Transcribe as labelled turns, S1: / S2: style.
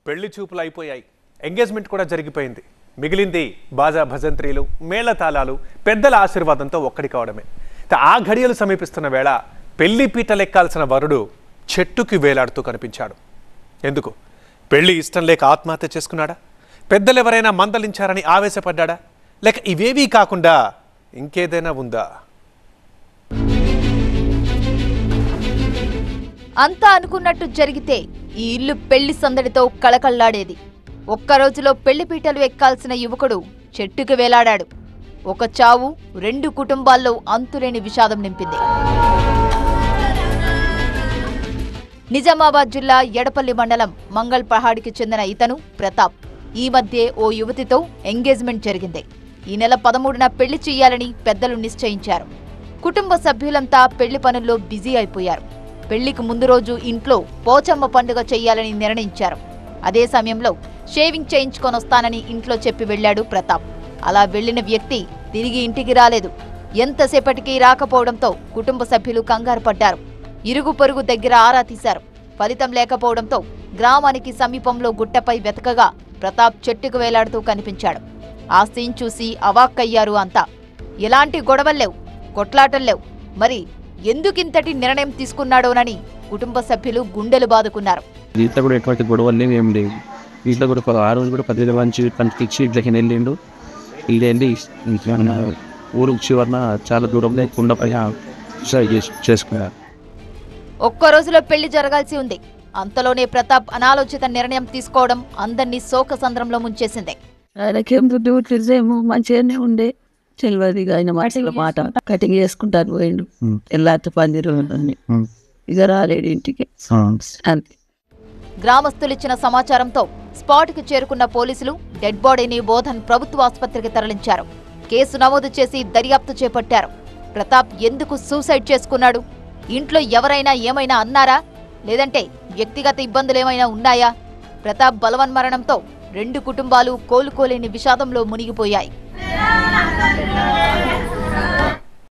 S1: పెళ్లి చూపులు అయిపోయాయి, ఎంగేజ్మెంట్ కూడా జరిగిపోయింది. మిగిలింది బాజా భజంత్రీలు, మేళతాళాలు, పెద్దల ఆశీర్వాదంతో ఒక్కడి కావడమే. ఆ ఘడియలు సమీపిస్తున్న వేళ పెళ్లి పీటలెక్కాల్సిన వరుడు చెట్టుకి వేలాడుతూ కనిపించాడు. ఎందుకు? పెళ్లి ఇష్టం లేక ఆత్మహత్య చేసుకున్నాడా? పెద్దలెవరైనా మందలించారని ఆవేశపడ్డా? లేక ఇవేవీ కాకుండా ఇంకేదైనా ఉందా?
S2: అంతా అనుకున్నట్టు జరిగితే ఈ ఇల్లు పెళ్లి సందడితో కళకళ్లాడేది. ఒక్కరోజులో పెళ్లిపీటలు ఎక్కాల్సిన యువకుడు చెట్టుకు వేలాడాడు. ఒక చావు 2 కుటుంబాల్లో అంతులేని విషాదం నింపింది. నిజామాబాద్ జిల్లా ఎడపల్లి మండలం మంగళ్ పహాడికి చెందిన ఇతను ప్రతాప్. ఈ మధ్యే ఓ యువతితో ఎంగేజ్మెంట్ జరిగింది. ఈ నెల 13న పెళ్లి చెయ్యాలని పెద్దలు నిశ్చయించారు. కుటుంబ సభ్యులంతా పెళ్లి పనుల్లో బిజీ అయిపోయారు. పెళ్లికి ముందు రోజు ఇంట్లో పోచమ్మ పండుగ చెయ్యాలని నిర్ణయించారు. అదే సమయంలో షేవింగ్ చేయించుకొనొస్తానని ఇంట్లో చెప్పి వెళ్లాడు ప్రతాప్. అలా వెళ్లిన వ్యక్తి తిరిగి ఇంటికి రాలేదు. ఎంతసేపటికి రాకపోవడంతో కుటుంబ సభ్యులు కంగారు పడ్డారు. ఇరుగు పొరుగు దగ్గర ఆరా తీశారు. ఫలితం లేకపోవడంతో గ్రామానికి సమీపంలో గుట్టపై వెతకగా ప్రతాప్ చెట్టుకు వేలాడుతూ కనిపించాడు. ఆ సీన్ చూసి అవాక్కయ్యారు అంతా. ఎలాంటి గొడవల్లేవు, కొట్లాటల్లేవు. మరి ఎందుకింతటి నిర్ణయం తీసుకున్నాడోనని కుటుంబ సభ్యులు గుండెలు బాదుకున్నారు.
S3: ఇంట్లో కూడా ఎటువంటి గొడవలు ఏం లేవు. ఇంట్లో కూడా ఆ రోజు కూడా 10 మంచి పంచిచ్చి ఇట్లకి వెళ్ళిండు. వెళ్ళి ఊరు చివరన చాలా దూరంలో కుండపై చేసుకున్నారు.
S2: ఒక్క రోజులో పెళ్లి జరగాల్సి ఉంది. అంతలోనే ప్రతాప్ అనాలోచిత నిర్ణయం తీసుకోవడం అందర్నీ శోకసంద్రంలో ముంచేసింది.
S4: ఆయనకేం డ్యూటీసేమో మంచిగానే ఉండే, తెలియదు ఆయన మాట కటింగ్ చేసుకుంటాను పోయిండు. ఎల్లాంటి పని ఇక రాలేడు ఇంటికి. అంతే.
S2: గ్రామస్తులిచ్చిన సమాచారంతో స్పాట్కి చేరుకున్న పోలీసులు డెడ్ బాడీని బోధన్ ప్రభుత్వ ఆసుపత్రికి తరలించారు. కేసు నమోదు చేసి దర్యాప్తు చేపట్టారు. ప్రతాప్ ఎందుకు సూసైడ్ చేసుకున్నాడు? ఇంట్లో ఎవరైనా ఏమైనా అన్నారా? లేదంటే వ్యక్తిగత ఇబ్బందులేమైనా ఉన్నాయా? ప్రతాప్ బలవన్మరణంతో 2 కుటుంబాలు కోలుకోలేని విషాదంలో మునిగిపోయాయి.